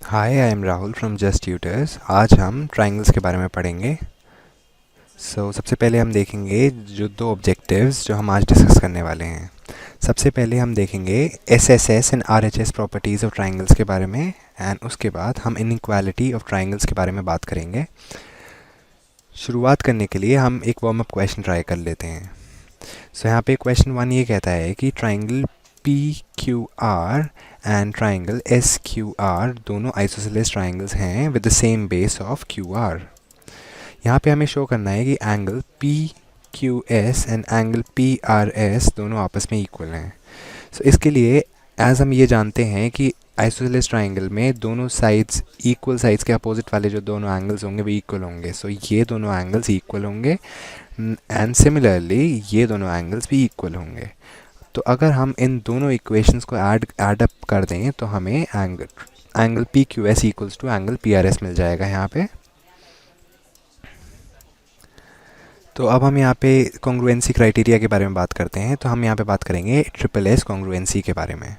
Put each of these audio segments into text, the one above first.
Hi, I am Rahul from just tutors. आज हम triangles के बारे में पढ़ेंगे। सबसे पहले हम देखेंगे जो दो ऑब्जेक्टिव्स जो हम आज डिस्कस करने वाले हैं। सबसे पहले हम देखेंगे SSS and RHS properties of triangles के बारे में, एंड उसके बाद हम इनइक्वालिटी ऑफ ट्राइंगल्स के बारे में बात करेंगे। शुरुआत करने के लिए हम एक वार्म अप क्वेश्चन ट्राई कर लेते हैं। यहाँ पे क्वेश्चन 1 ये कहता है कि triangle P Q R and triangle S Q R दोनों आइसोसेलेस ट्राइंगल्स हैं with the same base of Q R. यहाँ पे हमें शो करना है कि angle P Q S and angle P R S दोनों आपस में इक्वल हैं। इसके लिए एज हम ये जानते हैं कि आइसोसेलेस ट्राइंगल में दोनों साइड्स इक्वल साइड्स के अपोजिट वाले जो दोनों एंगल्स होंगे वो इक्वल होंगे। ये दोनों एंगल्स इक्वल होंगे एंड सिमिलरली ये दोनों एंगल्स भी इक्वल होंगे। तो अगर हम इन दोनों इक्वेशंस को ऐड अप कर दें तो हमें angle P Q S equals to angle P R S मिल जाएगा यहाँ पे। तो अब हम यहाँ पे कॉन्ग्रुएंसी क्राइटेरिया के बारे में बात करते हैं। तो हम यहाँ पे बात करेंगे ट्रिपल एस कॉन्ग्रुएंसी के बारे में।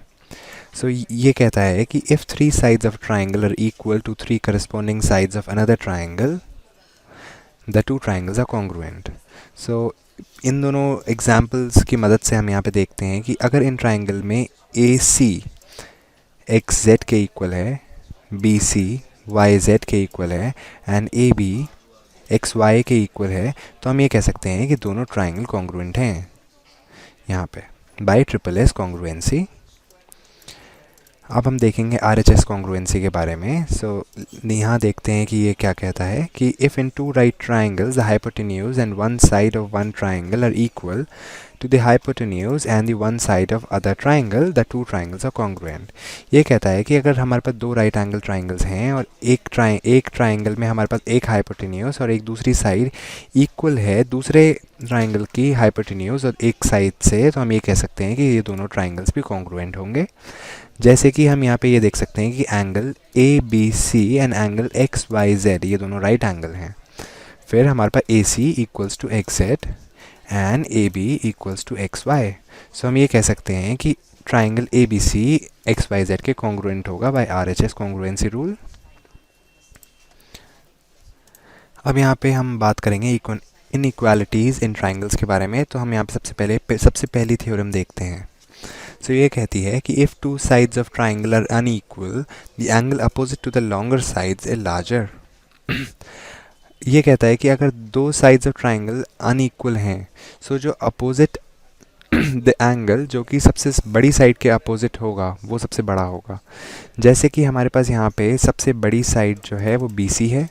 ये कहता है कि if 3 sides of triangle are equal to 3 corresponding sides of another triangle, the 2 triangles are congruent. इन दोनों एग्जाम्पल्स की मदद से हम यहाँ पे देखते हैं कि अगर इन ट्राइंगल में ए सी एक्स जेड के इक्वल है, बी सी वाई जेड के इक्वल है and A B X Y के इक्वल है, तो हम ये कह सकते हैं कि दोनों ट्राइंगल कॉन्ग्रुएंट हैं यहाँ पे बाय ट्रिपल एस कॉन्ग्रुएंसी। अब हम देखेंगे आरएचएस कॉन्ग्रुएंसी के बारे में। यहाँ देखते हैं कि ये क्या कहता है कि if in 2 right triangles the hypotenuse and one side of one triangle are equal to the hypotenuse and the one side of other triangle, the 2 triangles are congruent। ये कहता है कि अगर हमारे पास 2 right angle triangles हैं और एक triangle में हमारे पास एक hypotenuse और एक दूसरी साइड इक्वल है दूसरे ट्राइंगल की hypotenuse और एक साइड से, तो हम ये कह सकते हैं कि ये दोनों ट्राइंगल्स भी congruent होंगे। जैसे कि हम यहाँ पे ये देख सकते हैं कि angle A B C and angle X Y Z ये दोनों राइट एंगल हैं। फिर हमारे पास A C equals to X Z and A B equals to X Y. हम ये कह सकते हैं कि triangle A B C X Y Z के कॉन्ग्रुएंट होगा by R H S congruency rule. अब यहाँ पे हम बात करेंगे इनइक्वालिटीज़ इन ट्राइंगल्स के बारे में। तो हम यहाँ पे सबसे पहली थ्योरम देखते हैं। ये कहती है कि if 2 sides of triangle are unequal, the angle opposite to the longer sides is larger। ये कहता है कि अगर 2 sides of triangle unequal हैं, जो अपोजिट द एंगल जो कि सबसे बड़ी साइड के अपोजिट होगा वो सबसे बड़ा होगा। जैसे कि हमारे पास यहाँ पे सबसे बड़ी साइड जो है वो BC है।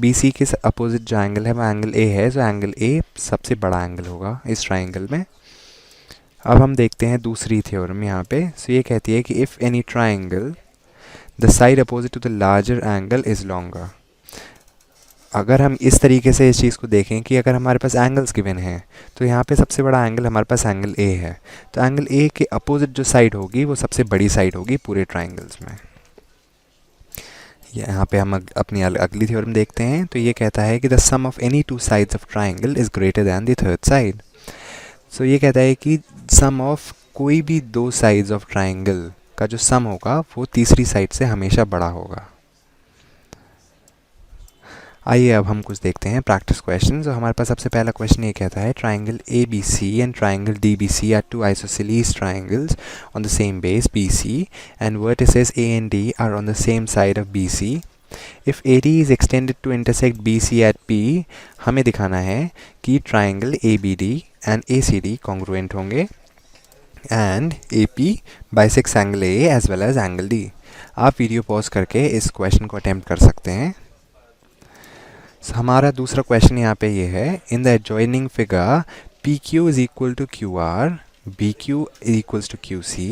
BC के अपोजिट जो एंगल है वो एंगल A है। एंगल A सबसे बड़ा एंगल होगा इस ट्राइंगल में। अब हम देखते हैं दूसरी थ्योरम यहाँ पे। ये कहती है कि if any triangle the side opposite to the larger angle is longer. अगर हम इस तरीके से इस चीज़ को देखें कि अगर हमारे पास एंगल्स गिवन हैं तो यहाँ पे सबसे बड़ा एंगल हमारे पास एंगल ए है, तो एंगल ए के अपोजिट जो साइड होगी वो सबसे बड़ी साइड होगी पूरे ट्राइंगल्स में। यहाँ पे हम अपनी अगली थ्योरम देखते हैं। तो ये कहता है कि the sum of any 2 sides of triangle is greater than the third side. ये कहता है कि सम ऑफ कोई भी 2 sides ऑफ ट्राइंगल का जो सम होगा वो तीसरी साइड से हमेशा बड़ा होगा। आइए अब हम कुछ देखते हैं प्रैक्टिस क्वेश्चन। हमारे पास सबसे पहला क्वेश्चन ये कहता है triangle A B C and triangle D B C are 2 isosceles triangles on the same base BC and vertices A and D are on the same side of BC. If AD is extended to intersect BC at P, हमें दिखाना है कि triangle ABD and ACD congruent होंगे and AP bisects angle A as well as angle D। आप video pause करके इस question को attempt कर सकते हैं। हमारा दूसरा क्वेश्चन यहाँ पे ये है in the adjoining figure PQ is equal to QR, BQ is equals to QC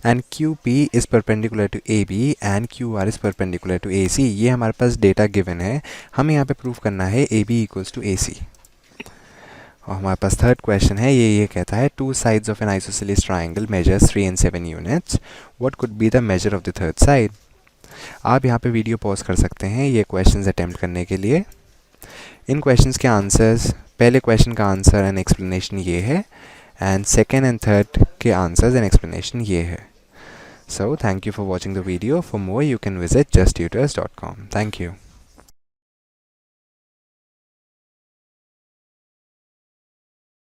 and QP is perpendicular to AB and QR is perpendicular to AC। ये हमारे पास डेटा गिवन है, हमें यहाँ पे प्रूव करना है AB equals to AC। और हमारे पास थर्ड क्वेश्चन है, ये कहता है 2 sides of an isosceles triangle measures 3 and 7 units, what could be the measure of the third side। आप यहाँ पे वीडियो पॉज कर सकते हैं ये क्वेश्चंस अटेम्प्ट करने के लिए। इन क्वेश्चंस के आंसर्स, पहले क्वेश्चन का आंसर एंड एक्सप्लेनेशन ये है एंड सेकेंड एंड थर्ड के आंसर्स एंड एक्सप्लेनेशन ये है। So thank you for watching the video. For more, you can visit justtutors.com. Thank you.